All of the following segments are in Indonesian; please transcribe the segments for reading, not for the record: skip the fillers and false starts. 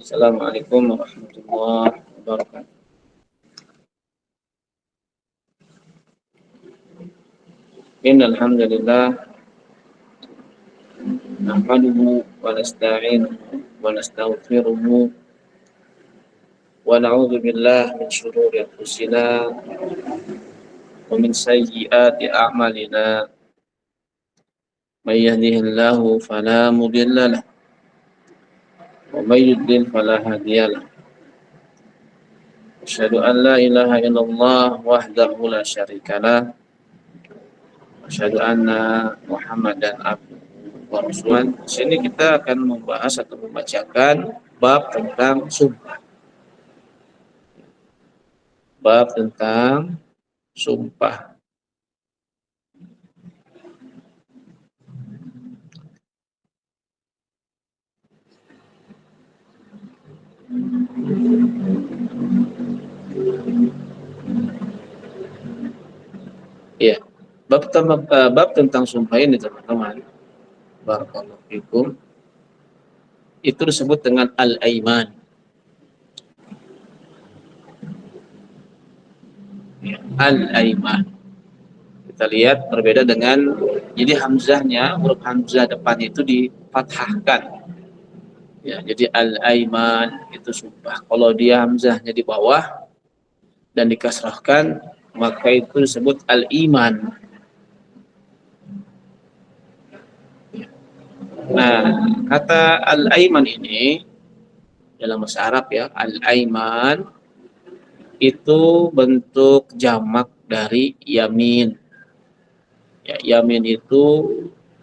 Assalamualaikum warahmatullahi wabarakatuh. Innal hamdalillah nahmaduhu wa nasta'inuhu wa nastaghfiruhu wa na'udzu billahi min shururi anfusina wa min sayyiati a'malina. May yahdihillahu fala mudilla lahu wa may yudlil fala hadiya lahu. Asyhadu an la ilaha illallah wahdahu la syarika lah. Asyhadu anna Muhammadan abduhu wa rasuluh. Di sini kita akan membahas atau membacakan bab tentang sumpah. Bab tentang sumpah. Ya, bab tentang sumpah ini teman-teman, barakallahu fikum, itu disebut dengan al-aiman. Ya, al-aiman. Kita lihat berbeda dengan, jadi hamzahnya, huruf hamzah depan itu difathahkan. Ya, jadi al-aiman itu sumpah. Kalau dia hamzahnya di bawah dan dikasrahkan, maka itu disebut al-iman. Nah, kata al-aiman ini dalam bahasa Arab ya, al-aiman itu bentuk jamak dari yamin. Ya, yamin itu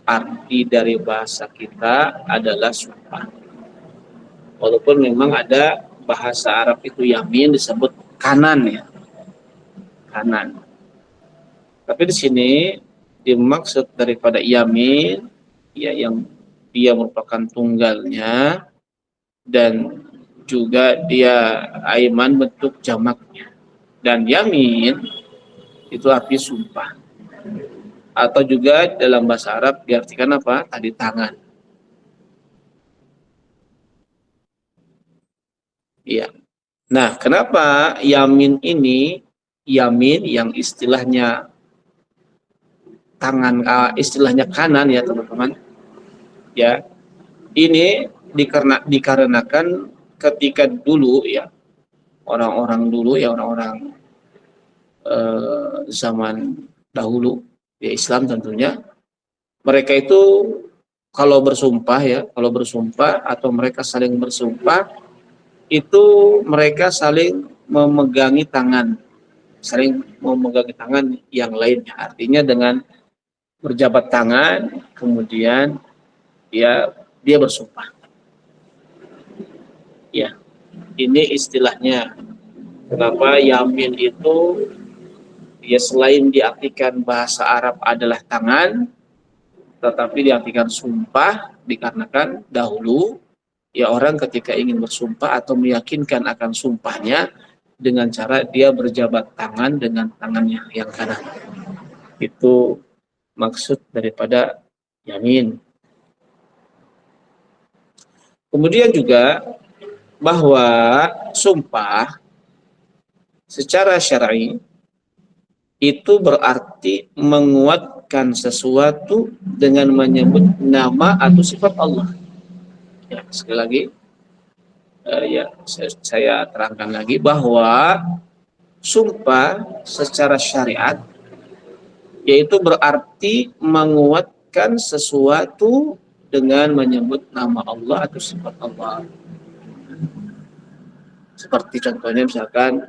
arti dari bahasa kita adalah sumpah. Walaupun memang ada bahasa Arab itu yamin disebut kanan ya, kanan. Tapi di sini dimaksud daripada yamin ya yang dia merupakan tunggalnya dan juga dia aiman bentuk jamaknya. Dan yamin itu arti sumpah. Atau juga dalam bahasa Arab diartikan apa? Tadi tangan. Iya. Nah, kenapa yamin ini yamin yang istilahnya tangan, istilahnya kanan ya teman-teman? Ya, ini dikarenakan ketika dulu ya orang-orang dulu ya orang-orang zaman dahulu ya Islam tentunya, mereka itu kalau bersumpah atau mereka saling bersumpah itu mereka saling memegangi tangan yang lainnya. Artinya dengan berjabat tangan, kemudian dia bersumpah. Ya, ini istilahnya. Kenapa yamin itu ya selain diartikan bahasa Arab adalah tangan, tetapi diartikan sumpah dikarenakan dahulu ya orang ketika ingin bersumpah atau meyakinkan akan sumpahnya dengan cara dia berjabat tangan dengan tangannya yang kanan. Itu maksud daripada yamin. Kemudian juga bahwa sumpah secara syar'i itu berarti menguatkan sesuatu dengan menyebut nama atau sifat Allah. Ya, sekali lagi, saya terangkan lagi bahwa sumpah secara syariat yaitu berarti menguatkan sesuatu dengan menyebut nama Allah atau sifat Allah. Seperti contohnya misalkan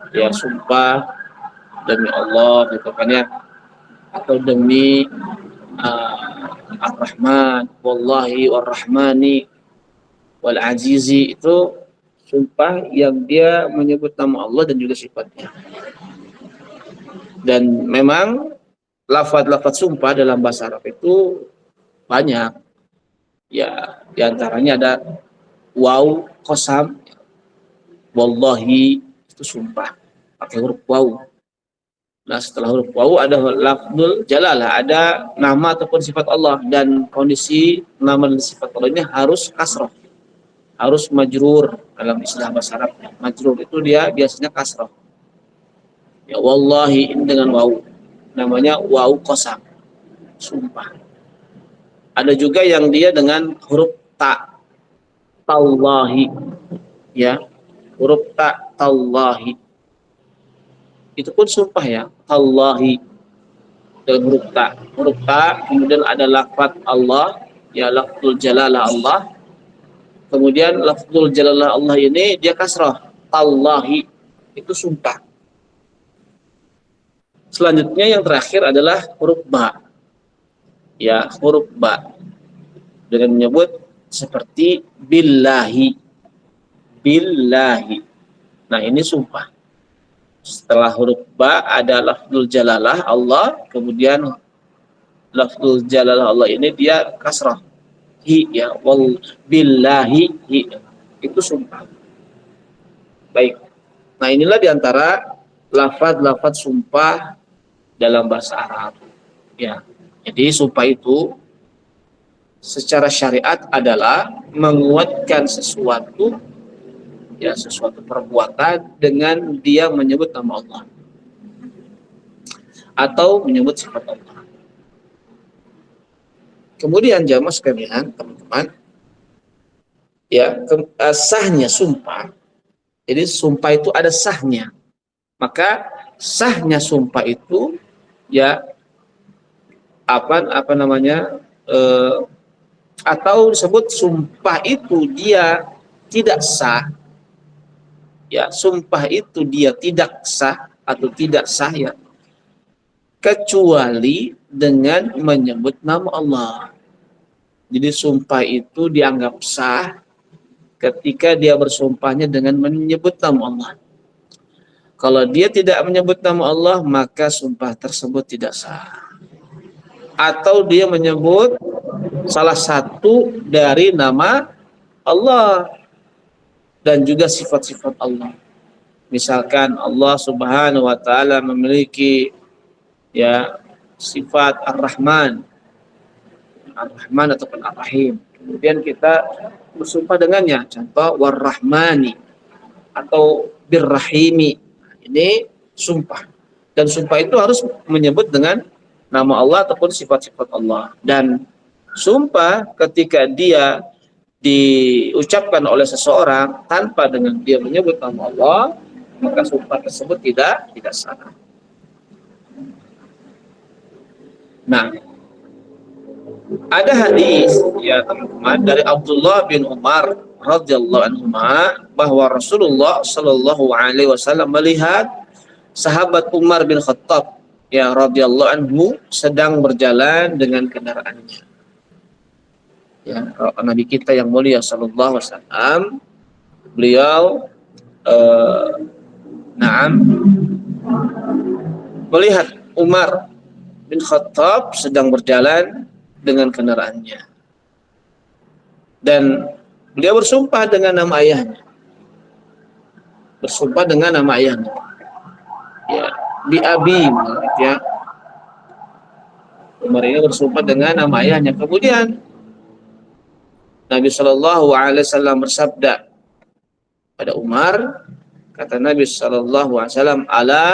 ya sumpah demi Allah gitu kan ya, atau demi Ar-Rahman wallahi war-Rahmani wal Azizi, itu sumpah yang dia menyebut nama Allah dan juga sifatnya. Dan memang lafaz-lafaz sumpah dalam bahasa Arab itu banyak. Ya, diantaranya ada waw qasam, wallahi itu sumpah pakai huruf waw. Nah, setelah huruf waw ada lafzul jalalah, ada nama ataupun sifat Allah, dan kondisi nama dan sifat Allah ini harus kasrah, harus majrur dalam istilah bahasa Arab. Majrur itu dia biasanya kasrah. Ya wallahi ini dengan waw. Namanya waw qasam, sumpah. Ada juga yang dia dengan huruf ta, tallahi, ya. Huruf ta, tallahi. Itu pun sumpah ya, tallahi dengan huruf ta. Huruf ta, kemudian ada lafaz Allah, ya lafzul jalalah Allah. Kemudian lafzul jalalah Allah ini dia kasrah, tallahi. Itu sumpah. Selanjutnya yang terakhir adalah huruf ba. Ya, huruf ba. Dengan menyebut seperti billahi. Billahi. Nah, ini sumpah. Setelah huruf ba ada lafzul jalalah Allah, kemudian lafzul jalalah Allah ini dia kasrah. Hi ya, wal billahi hi. Itu sumpah. Baik. Nah, inilah diantara lafaz-lafaz sumpah dalam bahasa Arab. Ya. Jadi sumpah itu secara syariat adalah menguatkan sesuatu, ya sesuatu perbuatan dengan dia menyebut nama Allah atau menyebut sifat Allah. Kemudian jamaah sekalian, teman-teman, ya sahnya sumpah. Jadi sumpah itu ada sahnya. Maka sahnya sumpah itu ya apa namanya atau disebut sumpah itu dia tidak sah. Ya, sumpah itu dia tidak sah atau tidak sah ya kecuali dengan menyebut nama Allah. Jadi sumpah itu dianggap sah ketika dia bersumpahnya dengan menyebut nama Allah. Kalau dia tidak menyebut nama Allah, maka sumpah tersebut tidak sah. Atau dia menyebut salah satu dari nama Allah dan juga sifat-sifat Allah. Misalkan Allah Subhanahu wa taala memiliki ya sifat Ar-Rahman. Ar-Rahman ataupun Ar-Rahim. Kemudian kita bersumpah dengannya. Contoh War-Rahmani atau Bir-Rahimi. Ini sumpah. Dan sumpah itu harus menyebut dengan nama Allah ataupun sifat-sifat Allah. Dan sumpah ketika dia diucapkan oleh seseorang tanpa dengan dia menyebut nama Allah, maka sumpah tersebut tidak sah. Nah, ada hadis ya teman-teman dari Abdullah bin Umar radhiyallahu anhu bahwa Rasulullah Shallallahu alaihi wasallam melihat sahabat Umar bin Khattab ya radhiyallahu anhu sedang berjalan dengan kendaraannya. Ya, Nabi kita yang mulia sallallahu alaihi wasallam beliau melihat Umar bin Khattab sedang berjalan dengan kendaraannya. Dan beliau bersumpah dengan nama ayahnya. Bersumpah dengan nama ayahnya. Ya, bi abi ya. Umar ini bersumpah dengan nama ayahnya. Kemudian Nabi Shallallahu alaihi wasallam bersabda pada Umar, kata Nabi Shallallahu alaihi wasallam, "Ala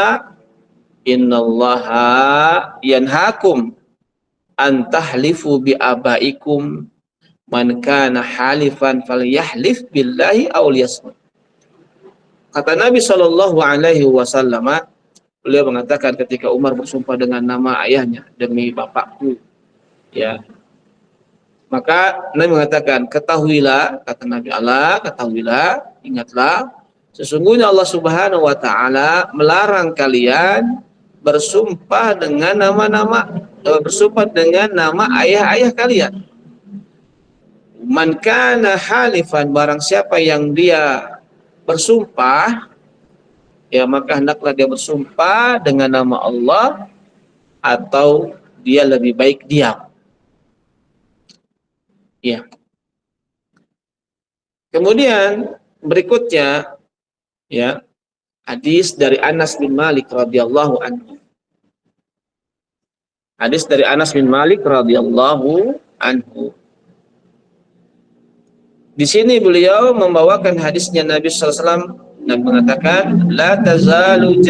innallaha yanhakum an tahlifu bi abaikum man kana halifan falyahlif billahi aw liyasmut." Kata Nabi Shallallahu alaihi wasallam, beliau mengatakan ketika Umar bersumpah dengan nama ayahnya, demi bapakku, ya. Maka Nabi mengatakan, ketahuilah, kata Nabi Allah, ketahuilah, ingatlah, sesungguhnya Allah Subhanahu wa taala melarang kalian bersumpah dengan bersumpah dengan nama ayah-ayah kalian. Man kana halifan, barang siapa yang dia bersumpah, ya maka hendaklah dia bersumpah dengan nama Allah atau dia lebih baik diam. Ya. Kemudian berikutnya ya hadis dari Anas bin Malik radhiyallahu anhu. Hadis dari Anas bin Malik radhiyallahu anhu. Di sini beliau membawakan hadisnya Nabi SAW dan mengatakan, la tazalu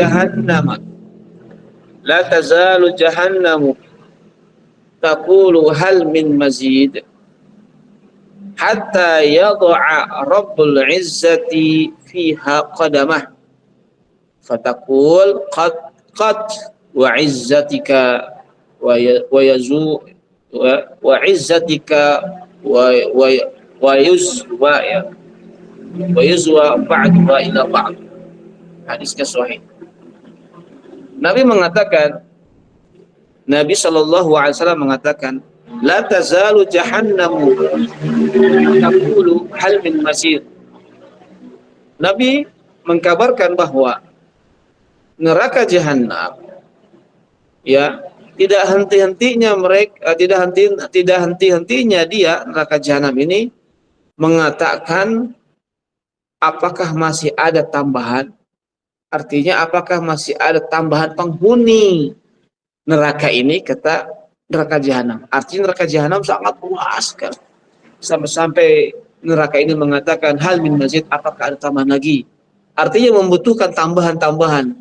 jahannamu taqulu hal min mazid hatta yad'a rabbul izzati fiha qadamah fataqul qad wa izzatika wa yazu wa izzatika wa wa yuzwa ya wa yuzwa ba'duha ila ba'd. Hadisnya sahih. Nabi Shallallahu Alaihi Wasallam mengatakan, la tazalu jahannamu taqulu hal min masir. Nabi mengkabarkan bahwa neraka jahanam ya tidak henti-hentinya dia neraka jahanam ini mengatakan apakah masih ada tambahan, artinya apakah masih ada tambahan penghuni neraka ini, kata neraka jahanam. Artinya neraka jahanam sangat luas kan, sampai neraka ini mengatakan hal min mazid, apakah ada tambahan lagi, artinya membutuhkan tambahan-tambahan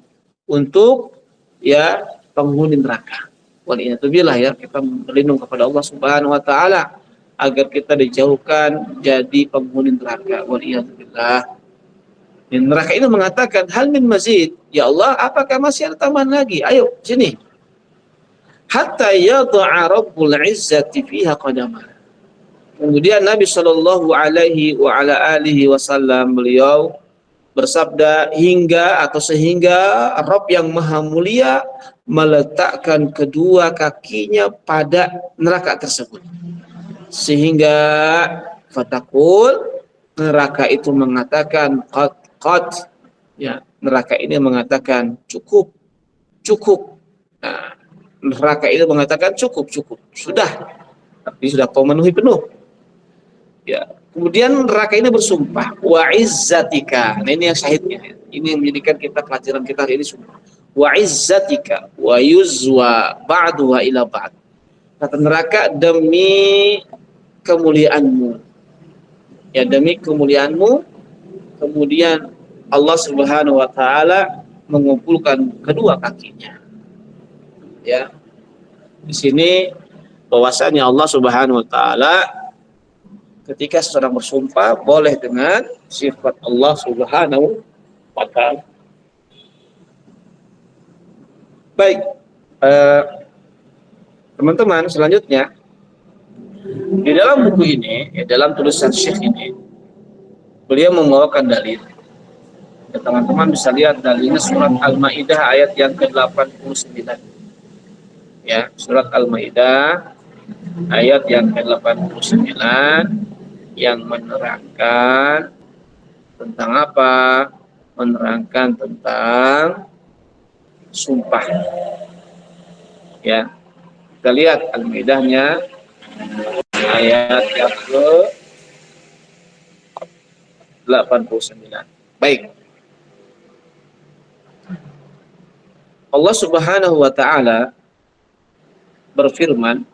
untuk ya penghuni neraka. Waliyatubillah, ya, kita berlindung kepada Allah Subhanahu wa taala agar kita dijauhkan jadi penghuni neraka. Waliyatubillah. Dan neraka ini mengatakan hal min mazid, ya Allah, apakah masih ada tambahan lagi? Ayo sini. Hatta yad'a rabbul izzati fiha qadamah. Kemudian Nabi Shallallahu Alaihi Wasallam beliau bersabda, sehingga Rabb yang Maha Mulia meletakkan kedua kakinya pada neraka tersebut, sehingga fatakul, neraka itu mengatakan qad, ya, neraka ini mengatakan cukup. Nah, neraka itu mengatakan cukup, sudah, tapi sudah memenuhi penuh. Ya, kemudian neraka ini bersumpah, wa izzatika. Nah, ini yang syahidnya. Ini yang menjadikan kita pelajaran kita hari ini sumpah. Wa izzatika wa yuzwa ba'duha ila ba'd. Kata neraka, demi kemuliaanmu. Ya, demi kemuliaanmu. Kemudian Allah Subhanahu wa taala mengumpulkan kedua kakinya. Ya. Di sini bahwasanya Allah Subhanahu wa taala ketika seseorang bersumpah boleh dengan sifat Allah Subhanahu wa taala. Baik, teman-teman, selanjutnya di dalam buku ini, dalam tulisan Syekh ini, beliau membawakan dalil. Teman-teman bisa lihat dalilnya surat Al-Maidah ayat yang ke-89. Ya, surat Al-Maidah ayat yang ke-89 yang menerangkan tentang apa? Menerangkan tentang sumpah. Ya, kita lihat Al-Maidahnya ayat yang ke-89. Baik. Allah Subhanahu wa taala berfirman,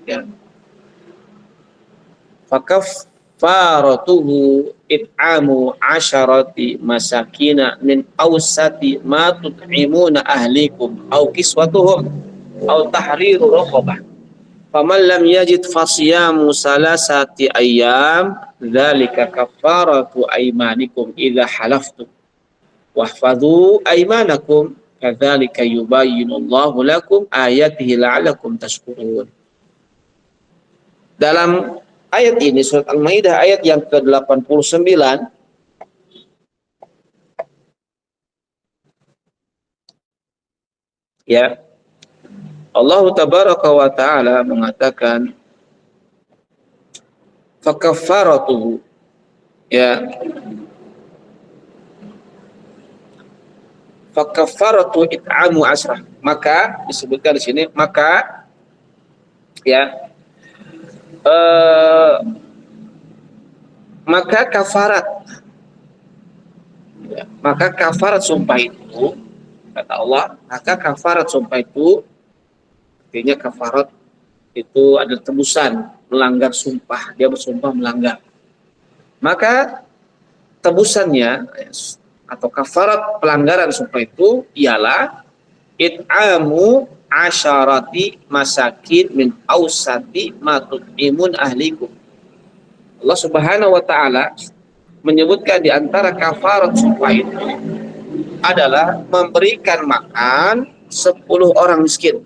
ya, fakaffaratuhu it'amu asharati masakina min awsati ma tut'imuna ahlikum aw kiswatuhum aw tahriru raqabah faman lam yajid fasiyamu salasati ayyam dzalika kaffaratu aymanikum idza halaftum wahfadhu aymanakum kadzalika yubayyinullahu lakum ayatihi la'allakum tashkurun. Dalam ayat ini, surat Al-Maidah ayat yang ke-89, ya, Allah Tabaraka wa Ta'ala mengatakan fakaffaratuhu, ya, fakaffaratu it'amu asrah, maka disebutkan di sini, maka, ya, maka kafarat, ya, maka kafarat sumpah itu, kata Allah, maka kafarat sumpah itu, artinya kafarat itu adalah tebusan melanggar sumpah, dia bersumpah melanggar. Maka tebusannya atau kafarat pelanggaran sumpah itu ialah it'amu asyarati masakin min ausati ma tut'imun ahlikum. Allah Subhanahu wa taala menyebutkan di antara kafarat sumpah itu adalah memberikan makan 10 orang miskin.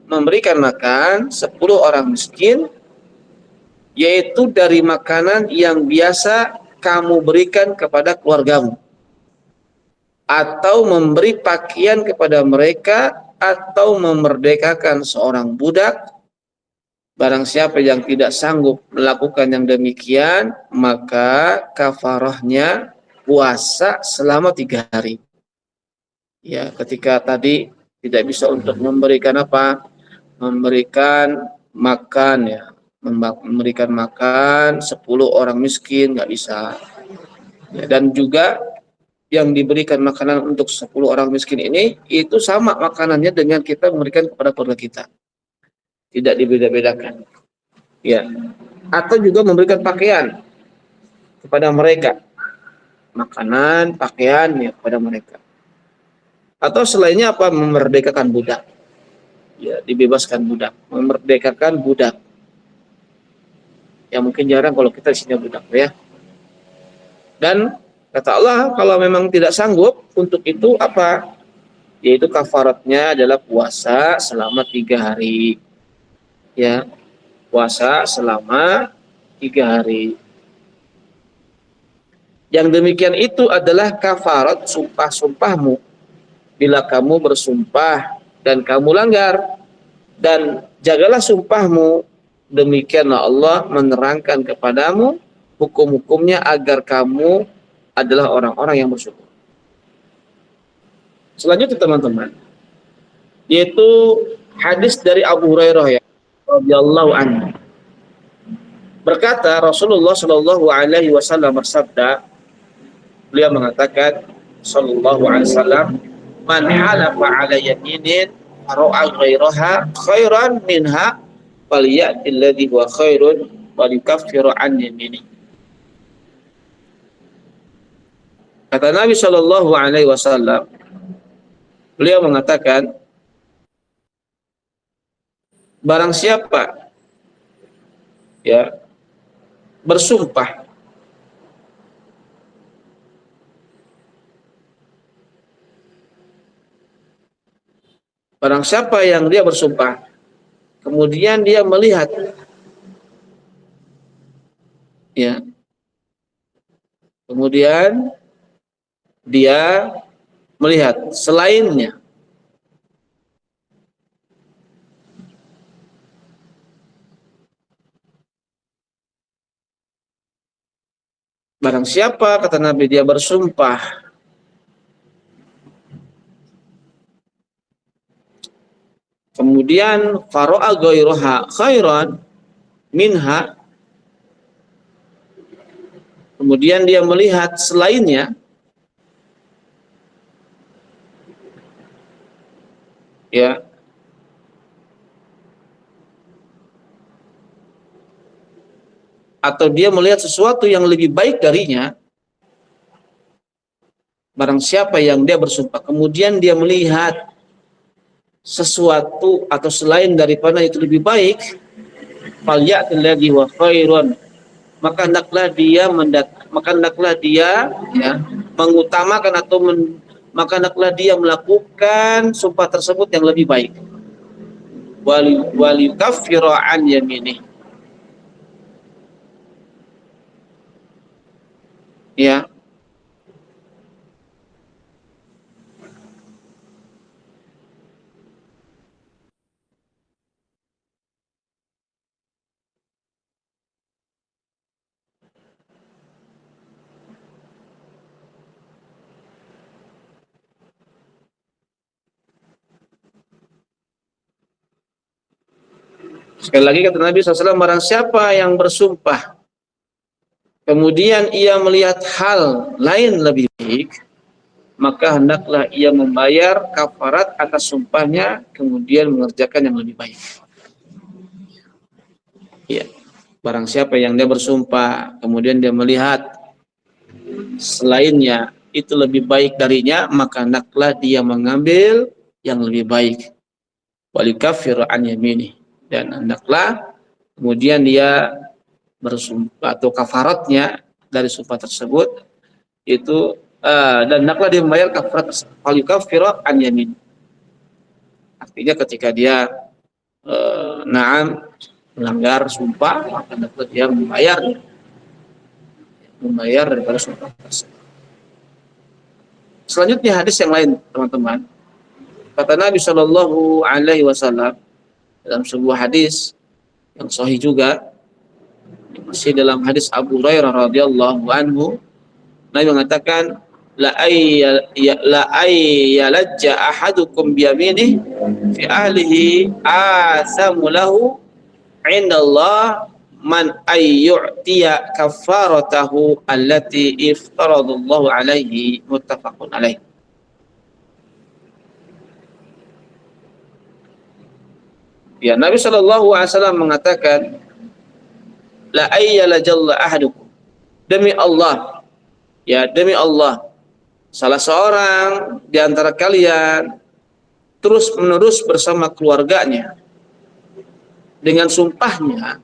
Memberikan makan 10 orang miskin, yaitu dari makanan yang biasa kamu berikan kepada keluargamu, atau memberi pakaian kepada mereka, atau memerdekakan seorang budak. Barang siapa yang tidak sanggup melakukan yang demikian, maka kafarahnya puasa selama 3 hari. Ya, ketika tadi tidak bisa untuk memberikan apa? Memberikan makan, ya. Memberikan makan 10 orang miskin, nggak bisa. Ya, dan juga yang diberikan makanan untuk 10 orang miskin ini, itu sama makanannya dengan kita memberikan kepada keluarga kita. Tidak dibeda-bedakan. Ya. Atau juga memberikan pakaian kepada mereka. Makanan, pakaian ya kepada mereka. Atau selainnya apa? Memerdekakan budak. Ya, dibebaskan budak, memerdekakan budak. Ya mungkin jarang kalau kita isinya budak ya. Dan kata Allah, kalau memang tidak sanggup untuk itu apa? Yaitu kafaratnya adalah puasa selama 3 hari. Ya, puasa selama 3 hari. Yang demikian itu adalah kafarat sumpah-sumpahmu. Bila kamu bersumpah dan kamu langgar, dan jagalah sumpahmu, demikianlah Allah menerangkan kepadamu hukum-hukumnya agar kamu adalah orang-orang yang bersyukur. Selanjutnya teman-teman, yaitu hadis dari Abu Hurairah ya radhiyallahu anhu. Berkata Rasulullah Shallallahu alaihi wasallam bersabda, beliau mengatakan sallallahu alaihi wasallam, man halafa ala yaminin ra'a ghairaha khairan minha falyatil ladzi huwa khairun wa yukaffiru an yamini. Kata Nabi Shallallahu alaihi wasallam, beliau mengatakan, barang siapa ya bersumpah barang siapa yang dia bersumpah kemudian dia melihat ya kemudian dia melihat selainnya, barang siapa kata Nabi dia bersumpah kemudian faro'a ghairaha khairan minha, kemudian dia melihat selainnya, ya atau dia melihat sesuatu yang lebih baik darinya, barang siapa yang dia bersumpah kemudian dia melihat sesuatu atau selain daripada itu lebih baik, falyatil ladzi wa khairun, maka hendaklah dia ya mengutamakan atau maka hendaklah dia melakukan sumpah tersebut yang lebih baik. Wal yukaffiru an yamini. Ya. Sekali lagi kata Nabi SAW, barang siapa yang bersumpah kemudian ia melihat hal lain lebih baik, maka hendaklah ia membayar kafarat atas sumpahnya kemudian mengerjakan yang lebih baik. Ya, barang siapa yang dia bersumpah kemudian dia melihat selainnya itu lebih baik darinya, maka hendaklah dia mengambil yang lebih baik. Walikafir an yamini, dan hendaklah kemudian dia bersumpah atau kafaratnya dari sumpah tersebut itu dan hendaklah dia membayar kafarat tersebut. Walikafir an yamin, artinya ketika dia naam melanggar sumpah, maka hendaklah dia membayar daripada sumpah tersebut. Selanjutnya hadis yang lain, teman-teman. Kata Nabi Shallallahu Alaihi Wasallam dalam sebuah hadis yang sahih juga, masih dalam hadis Abu Hurairah radhiyallahu anhu, Nabi mengatakan, la ayyalajja ahadukum biyaminih fi ahlihi asamu lahu indallah man ayyu'tiya kafaratahu allati iftaradallahu alaihi, muttafaqun alaihi. Ya, Nabi Shallallahu Alaihi Wasallam mengatakan, la ayyala jalla ahadukum, demi Allah, ya demi Allah, salah seorang di antara kalian terus menerus bersama keluarganya dengan sumpahnya,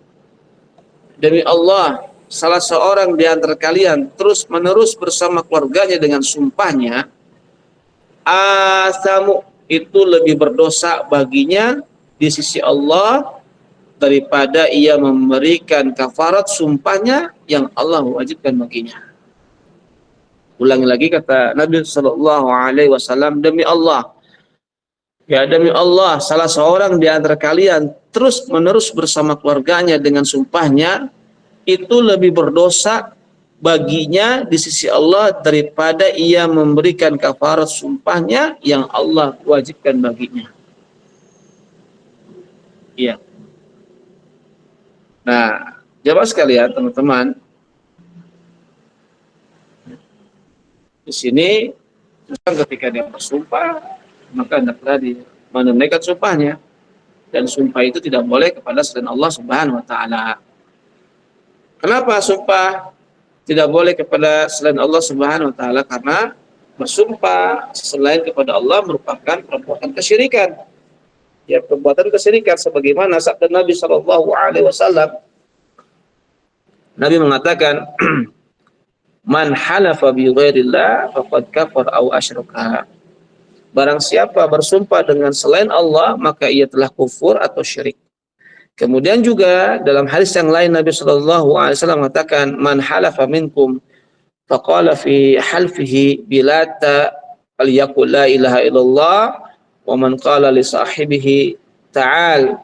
demi Allah, salah seorang di antara kalian terus menerus bersama keluarganya dengan sumpahnya, asamu, itu lebih berdosa baginya di sisi Allah daripada ia memberikan kafarat sumpahnya yang Allah wajibkan baginya. Ulangi lagi kata Nabi Shallallahu Alaihi Wasallam, demi Allah, ya demi Allah, salah seorang di antara kalian terus menerus bersama keluarganya dengan sumpahnya, itu lebih berdosa baginya di sisi Allah daripada ia memberikan kafarat sumpahnya yang Allah wajibkan baginya. Iya. Nah, jamaah sekalian, teman-teman, di sini ketika dia bersumpah, maka hendaklah dia menunaikan sumpahnya, dan sumpah itu tidak boleh kepada selain Allah Subhanahu wa taala. Kenapa sumpah tidak boleh kepada selain Allah Subhanahu wa taala? Karena bersumpah selain kepada Allah merupakan perbuatan kesyirikan. Ya, perbuatan kesyirikan, sebagaimana sabda Nabi Shallallahu Alaihi Wasallam. Nabi mengatakan, man halafa bi ghairillah faqad kafar aw asyraka. Barang siapa bersumpah dengan selain Allah, maka ia telah kufur atau syirik. Kemudian juga dalam hadis yang lain Nabi Shallallahu Alaihi Wasallam mengatakan, man halafa minkum faqala fi halfihi bilata falyaqul la ilaha illallah, wa man qala li sahibihi ta'al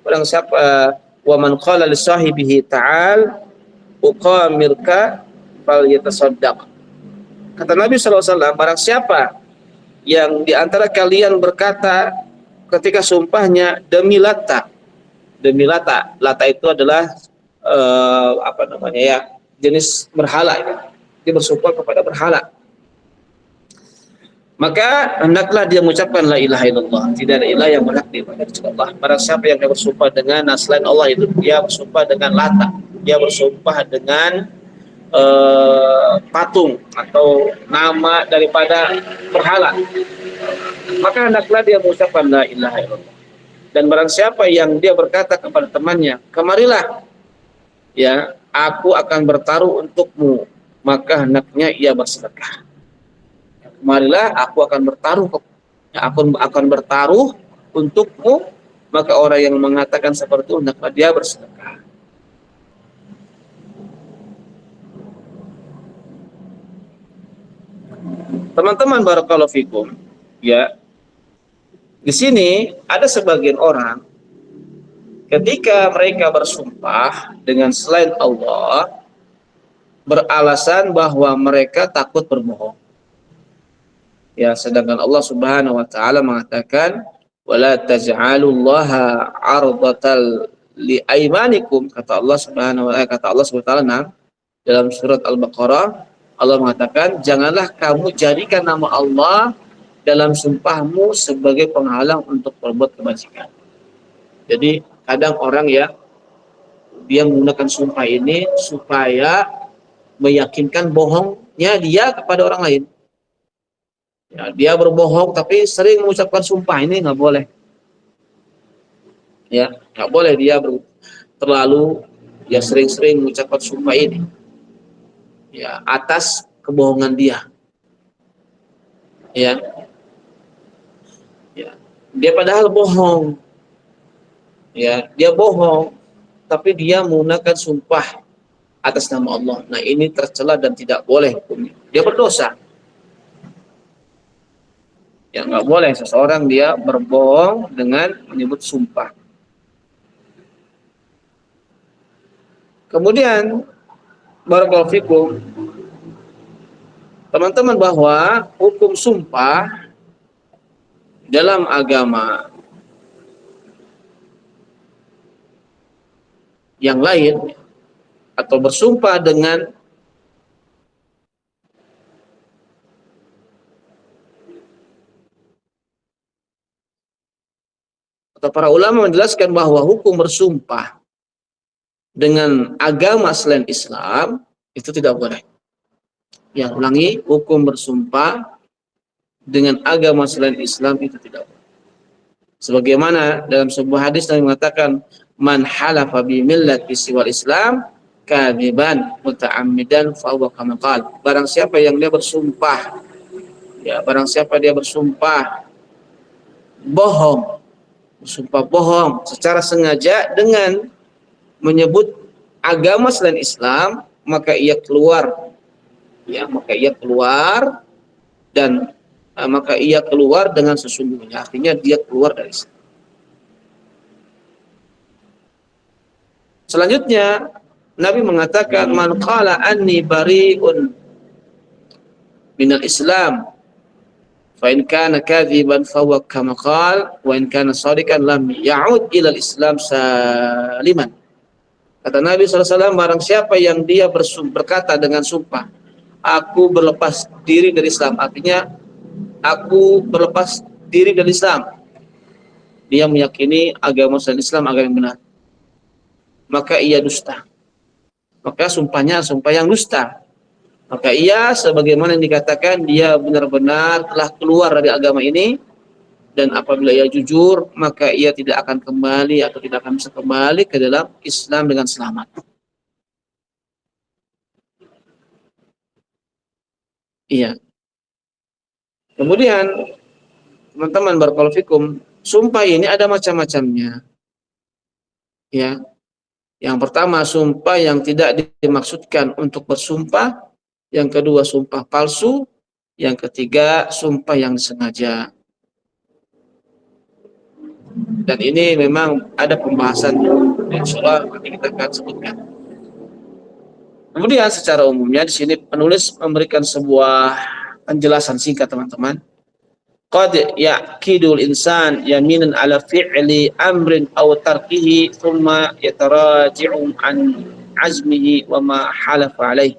barang siapa wa man qala li sahibihi ta'al uqamirka falyatasaddaq. Kata Nabi SAW, barang siapa yang di antara kalian berkata ketika sumpahnya demi Lata, Lata itu adalah jenis berhala, dia bersumpah kepada berhala, maka hendaklah dia mengucapkan la ilaha illallah, tidak ada ilah yang berhak diibadahi kecuali Allah. Barang siapa yang dia bersumpah dengan selain Allah, itu dia bersumpah dengan Lata, dia bersumpah dengan patung atau nama daripada berhala, maka hendaklah dia mengucapkan la ilaha illallah. Dan barang siapa yang dia berkata kepada temannya, kemarilah, ya aku akan bertaruh untukmu, maka hendaknya ia bersedekah. Marilah aku akan bertaruh, aku akan bertaruh untukmu, maka orang yang mengatakan seperti itu hendaklah dia bersedekah. Teman-teman barakallahu fikum, ya. Di sini ada sebagian orang ketika mereka bersumpah dengan selain Allah beralasan bahwa mereka takut berbohong. Ya, sedangkan Allah Subhanahu wa taala mengatakan wala taj'alullaha 'ardatal liaimanikum, kata Allah Subhanahu wa taala dalam surat Al-Baqarah. Allah mengatakan, janganlah kamu jadikan nama Allah dalam sumpahmu sebagai penghalang untuk berbuat kebajikan. Jadi kadang orang ya dia menggunakan sumpah ini supaya meyakinkan bohongnya dia kepada orang lain. Ya, dia berbohong tapi sering mengucapkan sumpah, ini nggak boleh. Ya, nggak boleh dia terlalu ya sering-sering mengucapkan sumpah ini. Ya, atas kebohongan dia. Ya, ya. Dia padahal bohong. Ya, dia bohong tapi dia menggunakan sumpah atas nama Allah. Nah, ini tercela dan tidak boleh hukumnya. Dia berdosa. Ya, nggak boleh seseorang dia berbohong dengan menyebut sumpah. Kemudian barakallahu fikum, teman-teman, bahwa hukum sumpah dalam agama yang lain atau bersumpah dengan atau para ulama menjelaskan bahwa hukum bersumpah dengan agama selain Islam itu tidak boleh. Yang ulangi, hukum bersumpah dengan agama selain Islam itu tidak boleh. Sebagaimana dalam sebuah hadis yang mengatakan, man halafa bi millati siwal Islam kadziban muta'ammidan fa huwa kama qala. Barang siapa yang dia bersumpah, ya barang siapa dia bersumpah bohong, bersumpah bohong secara sengaja dengan menyebut agama selain Islam, maka ia keluar, ya maka ia keluar dan maka ia keluar dengan sesungguhnya, artinya dia keluar dari Islam. Selanjutnya Nabi mengatakan, man qala anni bari'un minal Islam fa in kana kadziban fa huwa kama qala wa in kana shadiqan lam ya'ud ila al-Islam saliman. Kata Nabi SAW, barang siapa yang dia berkata dengan sumpah, aku berlepas diri dari Islam, artinya aku berlepas diri dari Islam, dia meyakini agama selain Islam agama yang benar, maka ia dusta. Maka sumpahnya sumpah yang dusta. Maka ia sebagaimana yang dikatakan dia benar-benar telah keluar dari agama ini, dan apabila ia jujur maka ia tidak akan kembali atau tidak akan bisa kembali ke dalam Islam dengan selamat. Iya. Kemudian teman-teman barakallahu fikum, sumpah ini ada macam-macamnya. Ya. Yang pertama, sumpah yang tidak dimaksudkan untuk bersumpah. Yang kedua, sumpah palsu. Yang ketiga, sumpah yang disengaja. Dan ini memang ada pembahasannya. Insyaallah nanti kita akan sebutkan. Kemudian secara umumnya di sini penulis memberikan sebuah penjelasan singkat, teman-teman. Qad ya'kidul insan yaminan ala fi'li amrin aw tarkihi thumma yataraji'u an azmihi wa ma halafa alaih.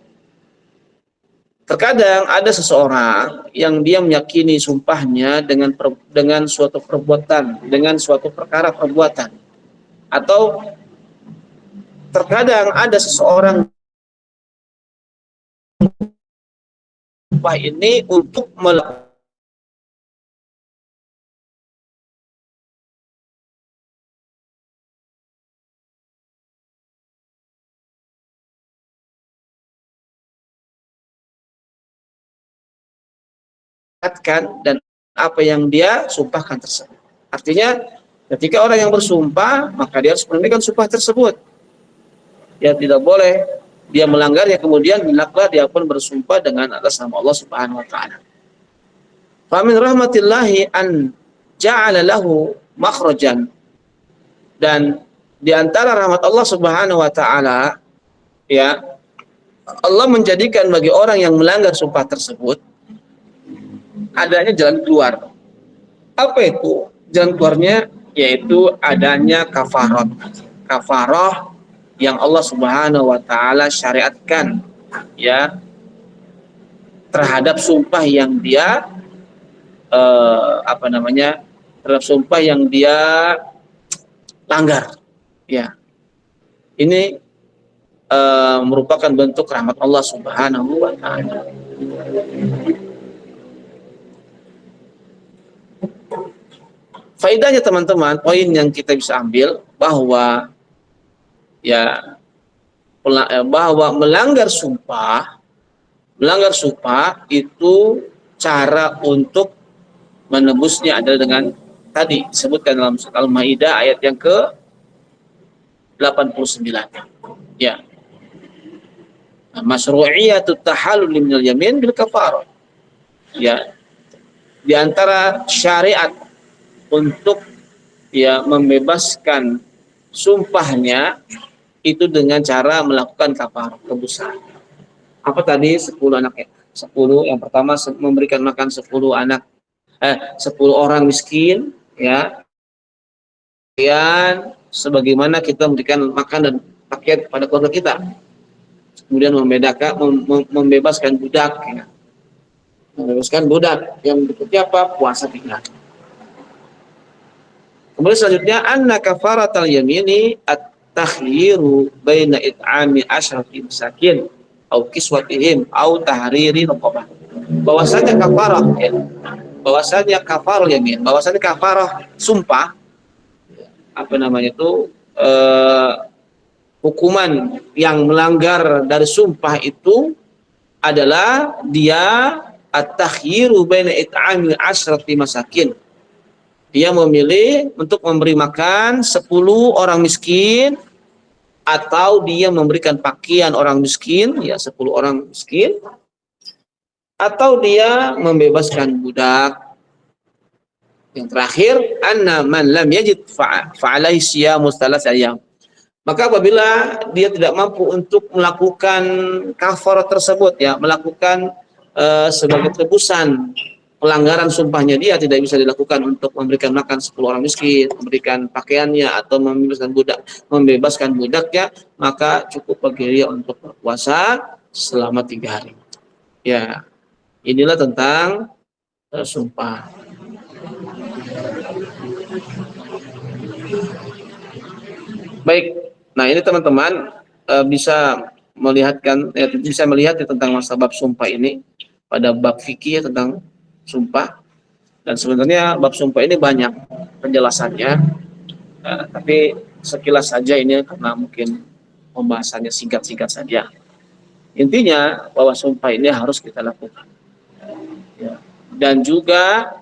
Terkadang ada seseorang yang dia meyakini sumpahnya dengan suatu perbuatan, dengan suatu perkara perbuatan. Atau terkadang ada seseorang sumpah ini untuk melakukan dan apa yang dia sumpahkan tersebut. Artinya ketika orang yang bersumpah, maka dia harus menunaikan sumpah tersebut. Ya, tidak boleh dia melanggarnya kemudian hendaklah dia pun bersumpah dengan atas nama Allah Subhanahu wa taala. Fa min rahmatillahi an ja'ala lahu makhrajan, dan di antara rahmat Allah Subhanahu wa taala, ya, Allah menjadikan bagi orang yang melanggar sumpah tersebut adanya jalan keluar. Apa itu jalan keluarnya? Yaitu adanya kafarah. Kafarah yang Allah Subhanahu wa taala syariatkan, ya, terhadap sumpah yang dia terhadap sumpah yang dia langgar. Ya, ini merupakan bentuk rahmat Allah Subhanahu wa taala. Faedahnya teman-teman, poin yang kita bisa ambil bahwa ya bahwa melanggar sumpah itu cara untuk menebusnya adalah dengan tadi disebutkan dalam surat Al-Maidah ayat yang ke-89. Ya. Masyru'iyatut tahallul minal yamin bil kafarah. Ya. Di antara syariat untuk ya membebaskan sumpahnya itu dengan cara melakukan kafarah, tebusan. Apa tadi 10 anaknya? 10 yang pertama memberikan makan 10 orang miskin ya. Kemudian sebagaimana kita memberikan makan dan pakaian kepada keluarga kita. Kemudian membebaskan budak ya. Membebaskan budak yang berikutnya apa? Puasa 3 hari. Kemudian selanjutnya anna kafaratal yamini at-takhyiru baina it'ami asyrati masakin au kiswatihim au tahriri raqabah. Bahwasanya kafarah ya. Bahwasanya kafarah yamin, bahwasanya kafarah sumpah apa namanya itu hukuman yang melanggar dari sumpah itu adalah dia at-takhyiru baina it'ami asyrati masakin. Dia memilih untuk memberi makan 10 orang miskin atau dia memberikan pakaian orang miskin ya 10 orang miskin atau dia membebaskan budak. Yang terakhir anna man lam yajid fa'alaihi siyamu thalath ayyam. Maka apabila dia tidak mampu untuk melakukan kafarah tersebut ya, melakukan sebagai tebusan pelanggaran sumpahnya, dia tidak bisa dilakukan untuk memberikan makan 10 orang miskin, memberikan pakaiannya atau membebaskan budaknya, maka cukup bagi dia untuk berpuasa selama 3 hari. Ya, inilah tentang sumpah. Baik, nah ini teman-teman bisa melihat tentang bab sumpah ini pada bab fikih tentang sumpah, dan sebenarnya bab sumpah ini banyak penjelasannya, tapi sekilas saja ini karena mungkin pembahasannya singkat-singkat saja. Intinya bahwa sumpah ini harus kita lakukan ya. Dan juga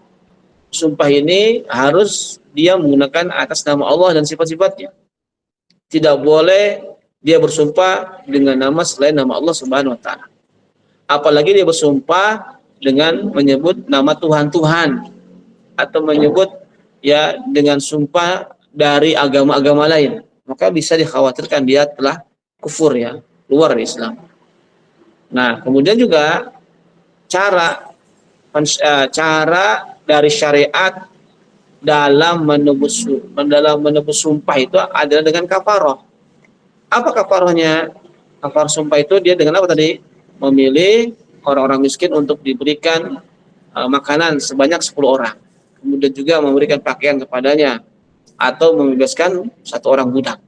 sumpah ini harus dia menggunakan atas nama Allah dan sifat-sifatnya. Tidak boleh dia bersumpah dengan nama selain nama Allah Subhanahu wa taala. Apalagi dia bersumpah dengan menyebut nama Tuhan-Tuhan atau menyebut ya dengan sumpah dari agama-agama lain, maka bisa dikhawatirkan dia telah kufur ya, keluar dari Islam. Nah, kemudian juga cara dari syariat dalam menebus sumpah itu adalah dengan kafarah. Apa kafarahnya? Kafarah sumpah itu dia dengan apa tadi? Memilih orang-orang miskin untuk diberikan makanan sebanyak 10 orang. Kemudian juga memberikan pakaian kepadanya atau membebaskan 1 orang budak.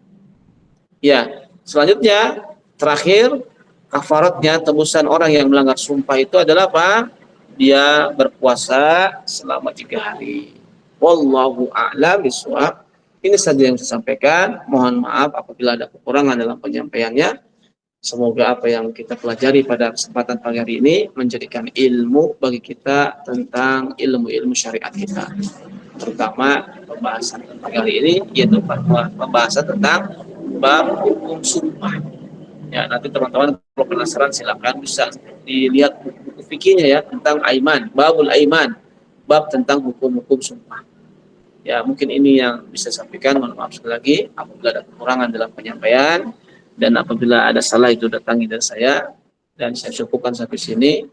Ya, selanjutnya terakhir kafaratnya tebusan orang yang melanggar sumpah itu adalah apa? Dia berpuasa selama 3 hari. Wallahu a'lam bishawab. Ini saja yang saya sampaikan. Mohon maaf apabila ada kekurangan dalam penyampaiannya. Semoga apa yang kita pelajari pada kesempatan pagi hari ini menjadikan ilmu bagi kita tentang ilmu-ilmu syariat kita. Terutama pembahasan pagi hari ini yaitu pembahasan tentang bab hukum sumpah. Ya, nanti teman-teman kalau penasaran silakan bisa dilihat buku fikihnya ya tentang aiman, babul aiman, bab tentang hukum-hukum sumpah. Ya, mungkin ini yang bisa saya sampaikan. Mohon maaf sekali lagi apabila ada kekurangan dalam penyampaian. Dan apabila ada salah itu datangi dari saya, dan saya cukupkan sampai sini.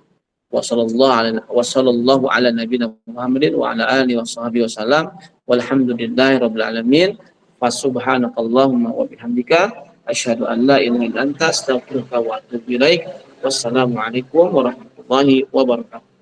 Wassallallahu ala nabiyina Muhammadin wa ala alihi washabihi wasallam. Walhamdulillahirabbil alamin. Fasubhanakallahumma wa bihamdika asyhadu an la ilaha illa anta astaghfiruka wa atubu ilaik. Wassalamualaikum warahmatullahi wabarakatuh.